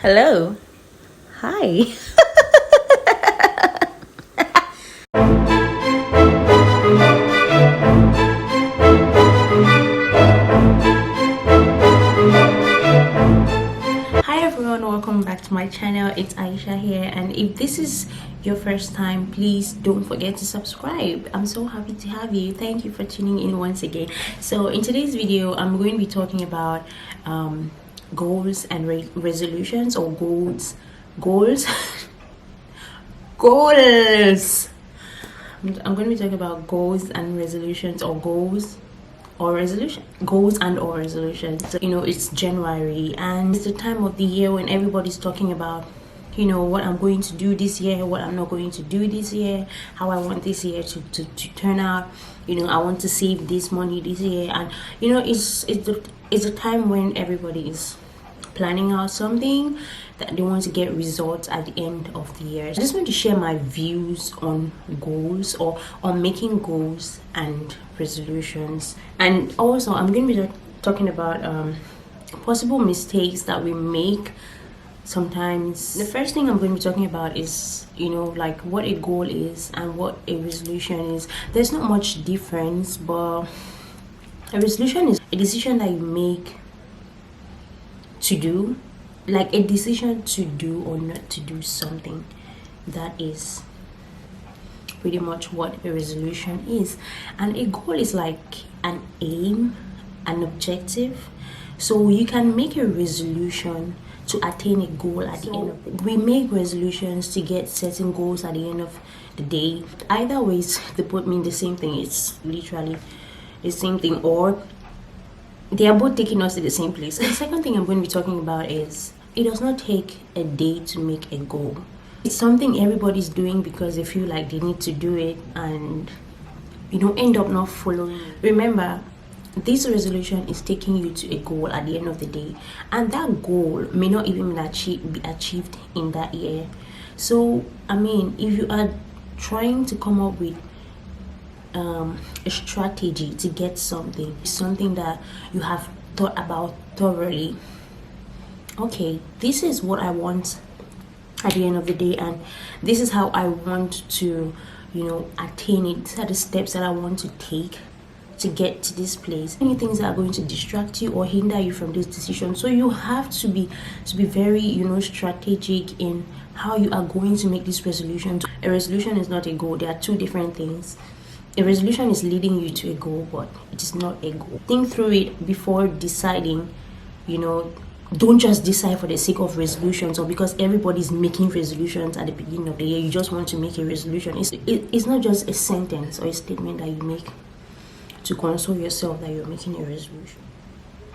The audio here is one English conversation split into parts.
Hello. Hi. Hi everyone, welcome back to my channel. It's Aisha here, and if this is your first time, please don't forget to subscribe. I'm so happy to have you. Thank you for tuning in once again. So in today's video, I'm going to be talking about goals and resolutions, or goals goals. I'm going to be talking about goals and resolutions, or goals and or resolutions. So, it's January, and it's the time of the year when everybody's talking about what I'm going to do this year, what I'm not going to do this year, how I want this year to turn out. I want to save this money this year, and it's a time when everybody is planning out something that they want to get results at the end of the year. I just want to share my views on goals, or on making goals and resolutions. And also I'm going to be talking about possible mistakes that we make sometimes. The first thing I'm going to be talking about is like what a goal is and what a resolution is. There's not much difference, but a resolution is a decision that you make to do, like a decision to do or not to do something. That is pretty much what a resolution is. And a goal is like an aim, an objective. So you can make a resolution to attain a goal at the end of it. We make resolutions to get certain goals at the end of the day. Either ways, they both mean the same thing. It's literally the same thing, or they are both taking us to the same place. The second thing I'm going to be talking about is it does not take a day to make a goal. It's something everybody's doing because they feel like they need to do it, and end up not following. Remember, this resolution is taking you to a goal at the end of the day, and that goal may not even be achieved in that year. So if you are trying to come up with a strategy to get something that you have thought about thoroughly, okay, this is what I want at the end of the day, and this is how I want to attain it. These are the steps that I want to take to get to this place. Many things that are going to distract you or hinder you from this decision, so you have to be very strategic in how you are going to make this resolution. A resolution is not a goal. There are two different things. A resolution is leading you to a goal, but it is not a goal. Think through it before deciding. Don't just decide for the sake of resolutions, or because everybody's making resolutions at the beginning of the year, you just want to make a resolution. It's not just a sentence or a statement that you make to console yourself that you're making a resolution.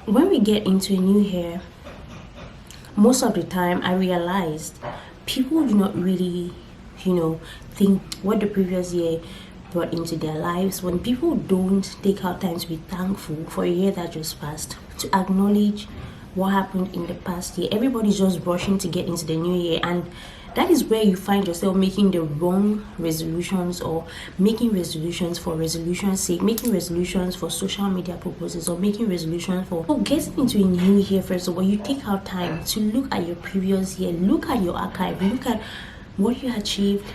When we get into a new year, most of the time I realized people do not really think what the previous year brought into their lives. When people don't take out time to be thankful for a year that just passed, to acknowledge what happened in the past year, everybody's just rushing to get into the new year, and that is where you find yourself making the wrong resolutions, or making resolutions for resolution's sake, making resolutions for social media purposes, or making resolutions for getting into a new year. First of all, you take out time to look at your previous year, look at your archive, look at what you achieved.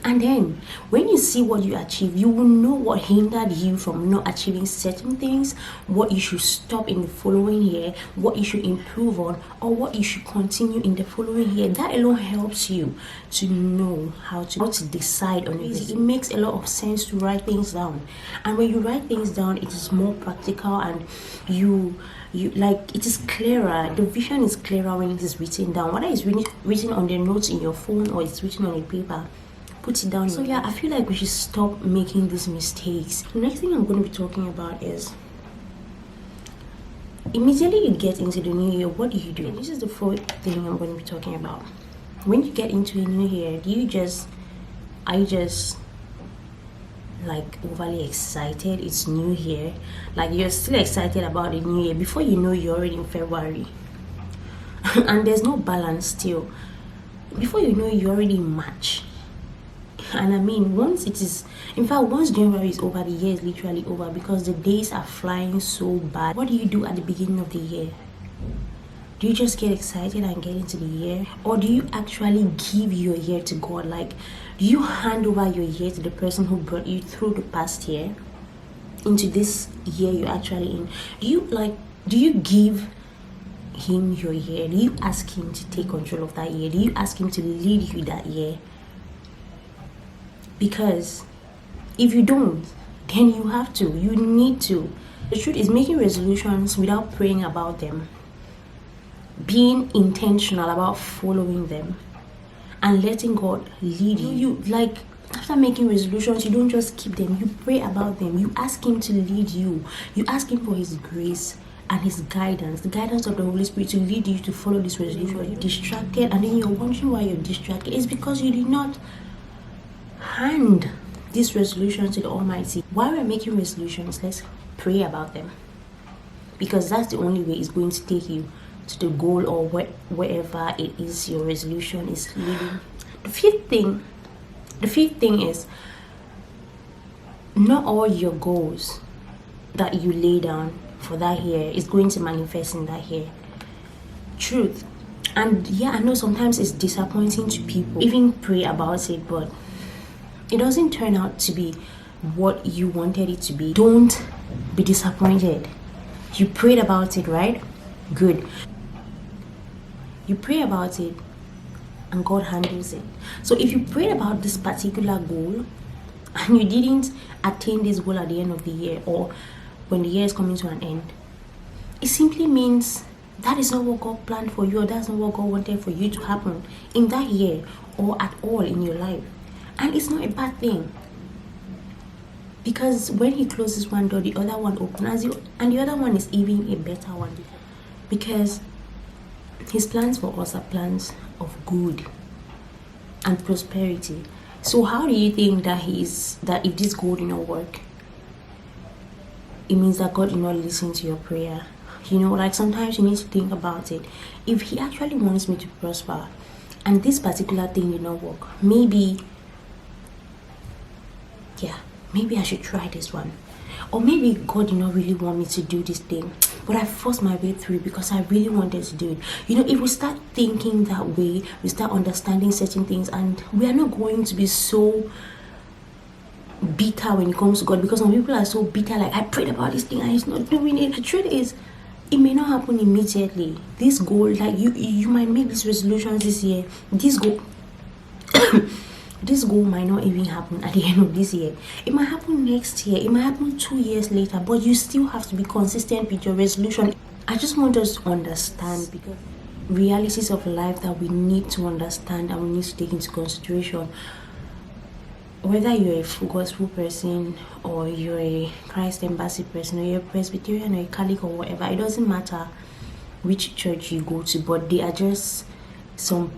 And then when you see what you achieve, you will know what hindered you from not achieving certain things, what you should stop in the following year, what you should improve on, or what you should continue in the following year. That alone helps you to know how to decide on it. It makes a lot of sense to write things down. And when you write things down, it is more practical, and you it is clearer. The vision is clearer when it is written down. Whether it's written on the notes in your phone or it's written on a paper, put it down. So yeah, I feel like we should stop making these mistakes. The next thing I'm going to be talking about is immediately you get into the new year, what do you do? This is the fourth thing I'm going to be talking about. When you get into a new year, are you just like overly excited? It's new year, like you're still excited about the new year. Before you know, you're already in February and there's no balance still. Before you know, you're already in March. And once January is over, the year is literally over, because the days are flying so bad. What do you do at the beginning of the year? Do you just get excited and get into the year? Or do you actually give your year to God? Like, do you hand over your year to the person who brought you through the past year into this year you're actually in? Do you give him your year? Do you ask him to take control of that year? Do you ask him to lead you that year? Because if you don't, then you have to. You need to. The truth is, making resolutions without praying about them, being intentional about following them, and letting God lead you. Like, after making resolutions, you don't just keep them. You pray about them. You ask him to lead you. You ask him for his grace and his guidance, the guidance of the Holy Spirit to lead you to follow this resolution. You're distracted, and then you're wondering why you're distracted. It's because you did not hand this resolution to the Almighty. While we're making resolutions, let's pray about them, because that's the only way it's going to take you to the goal, or wherever it is your resolution is leading. The fifth thing is, not all your goals that you lay down for that year is going to manifest in that year. Truth. And yeah, I know sometimes it's disappointing to people even pray about it, but it doesn't turn out to be what you wanted it to be. Don't be disappointed. You prayed about it, right? Good. You pray about it and God handles it. So if you prayed about this particular goal and you didn't attain this goal at the end of the year, or when the year is coming to an end, it simply means that is not what God planned for you, or that's not what God wanted for you to happen in that year or at all in your life. And it's not a bad thing, because when he closes one door, the other one opens, and the other one is even a better one, because his plans for us are plans of good and prosperity. So how do you think that if this goal did not work, it means that God did not listen to your prayer? Like, sometimes you need to think about it. If he actually wants me to prosper and this particular thing did not work, maybe I should try this one. Or maybe God did not really want me to do this thing, but I forced my way through because I really wanted to do it. If we start thinking that way, we start understanding certain things, and we are not going to be so bitter when it comes to God, because some people are so bitter, like, I prayed about this thing and he's not doing it. The truth is, it may not happen immediately. This goal, like, you might make these resolutions this year. This goal might not even happen at the end of this year. It might happen next year. It might happen 2 years later, but you still have to be consistent with your resolution. I just want us to understand, because realities of life that we need to understand and we need to take into consideration. Whether you're a gospel person, or you're a Christ Embassy person, or you're a Presbyterian or a Catholic or whatever, it doesn't matter which church you go to, but they are just some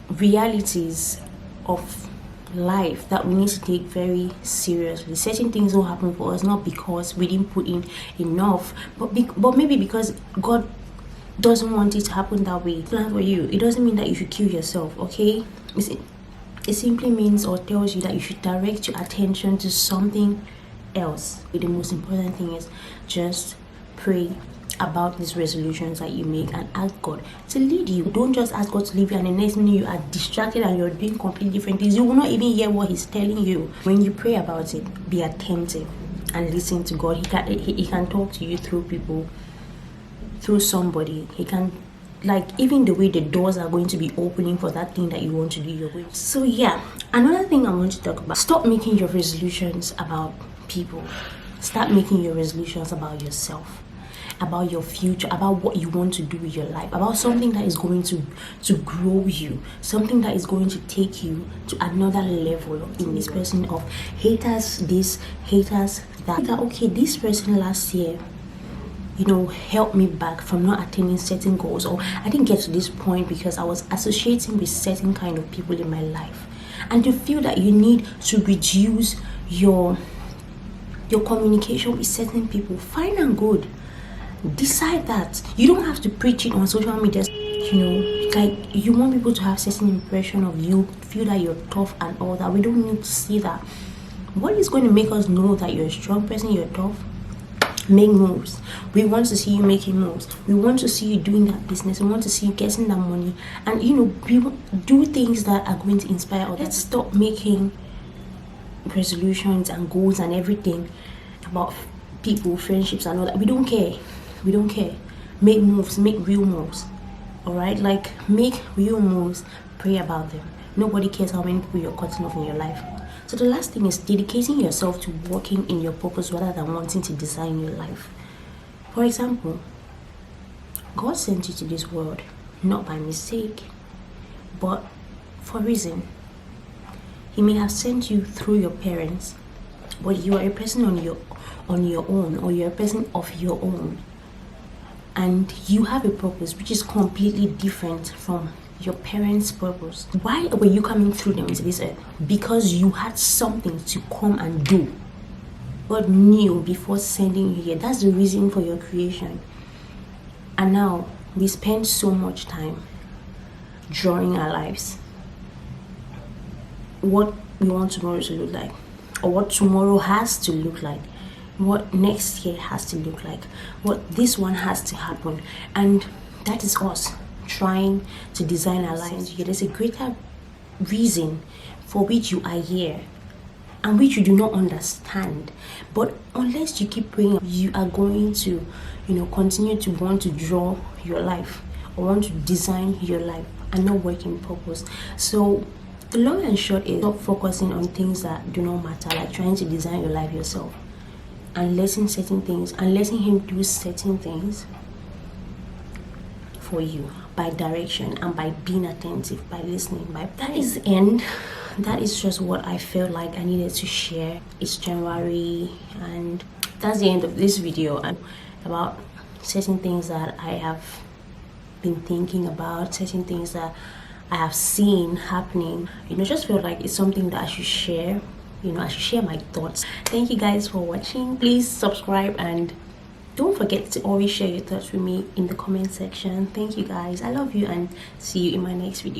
realities of life that we need to take very seriously. Certain things will happen for us not because we didn't put in enough, but maybe because God doesn't want it to happen that way. Plan for you. It doesn't mean that you should kill yourself, okay? It simply means or tells you that you should direct your attention to something else. The most important thing is just pray about these resolutions that you make and ask God to lead you. Don't just ask God to lead you and the next minute you are distracted and you're doing completely different things. You will not even hear what he's telling you. When you pray about it, be attentive and listen to God. He can talk to you through people, through somebody. He can, like, even the way the doors are going to be opening for that thing that you want to do, you're going to. So yeah, another thing I want to talk about, stop making your resolutions about people. Start making your resolutions about yourself, about your future, about what you want to do with your life, about something that is going to grow you, something that is going to take you to another level in this person of haters this, haters that. Okay, this person last year, helped me back from not attaining certain goals, or I didn't get to this point because I was associating with certain kind of people in my life. And you feel that you need to reduce your communication with certain people, fine and good. Decide that. You don't have to preach it on social media. Like, you want people to have certain impression of you, feel that you're tough and all that. We don't need to see that. What is going to make us know that you're a strong person, you're tough? Make moves. We want to see you making moves. We want to see you doing that business. We want to see you getting that money, and do things that are going to inspire others. Let's stop making resolutions and goals and everything about people, friendships, and all that. We don't care. Make moves. Make real moves. All right, like make real moves. Pray about them. Nobody cares how many people you're cutting off in your life. So the last thing is dedicating yourself to working in your purpose rather than wanting to design your life. For example, God sent you to this world not by mistake, but for a reason. He may have sent you through your parents, but you are a person on your own, or you're a person of your own, and you have a purpose which is completely different from your parents' purpose. Why were you coming through them into this earth? Because you had something to come and do. God knew before sending you here. That's the reason for your creation. And now we spend so much time drawing our lives, what we want tomorrow to look like, or what tomorrow has to look like, what next year has to look like, what this one has to happen. And that is us trying to design our lives. There's a greater reason for which you are here and which you do not understand. But unless you keep praying, you are going to continue to want to draw your life or want to design your life and not work in purpose. So the long and short is stop focusing on things that do not matter, like trying to design your life yourself and letting him do certain things for you by direction and by being attentive, by listening. That is the end. That is just what I felt like I needed to share. It's January, and that's the end of this video, and about certain things that I have been thinking about, certain things that I have seen happening. Just felt like it's something that I should share. I should share my thoughts. Thank you guys for watching. Please subscribe, and don't forget to always share your thoughts with me in the comment section. Thank you guys. I love you, and see you in my next video.